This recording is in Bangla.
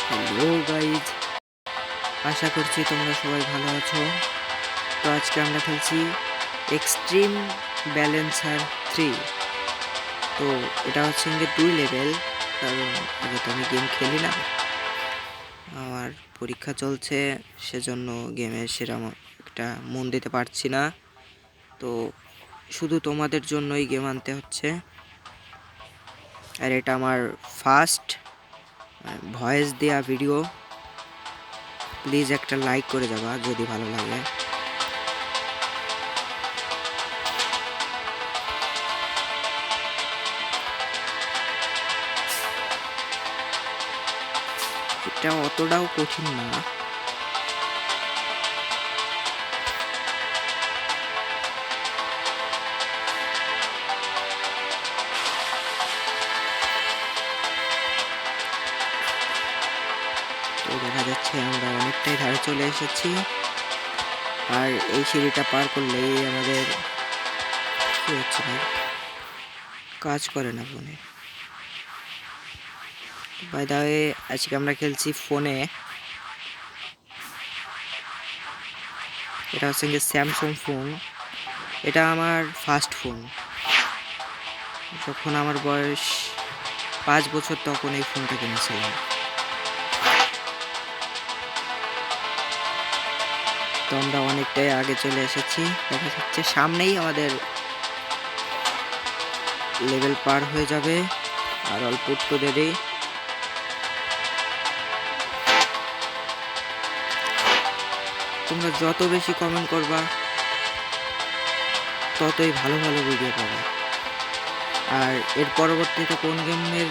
হ্যালো গাইজ, আশা করছি তোমরা সবাই ভালো আছো। তো আজকে আমরা খেলছি এক্সট্রিম ব্যালেন্সার 3। তো এটা হচ্ছে ইংরেজি 2 লেভেল, কারণ আগে তো আমি গেম খেলি না, আমার পরীক্ষা চলছে, সেজন্য গেমে সেরকম একটা মন দিতে পারছি না। তো শুধু তোমাদের জন্যই গেম আনতে হচ্ছে। আর এটা আমার ফার্স্ট ভয়েস দেয়া ভিডিও। প্লিজ একটা লাইক করে যাবা যদি ভালো লাগে। এটা অতটাও কঠিন না। তো দেখা যাচ্ছে আমরা অনেকটাই ধারে চলে এসেছি, আর এই সিঁড়িটা পার করলেই আমাদের কি হচ্ছে ভাই, কাজ করে না ফোনে। বাই দা ওয়ে, আজকে আমরা খেলছি ফোনে। এটা হচ্ছে যে স্যামসাং ফোন। এটা আমার ফার্স্ট ফোন। যখন আমার বয়স 5 বছর তখন এই ফোনটা কিনেছিলাম। তো আমরা অনেকটাই আগে চলে এসেছি। দেখা যাচ্ছে সামনেই আমাদের লেভেল পার হয়ে যাবে, আর অল্প একটু দেরি। তোমরা যত বেশি কমেন্ট করবা ততই ভালো ভালো ভিডিও পাবে। আর এর পরবর্তীতে কোন গেমের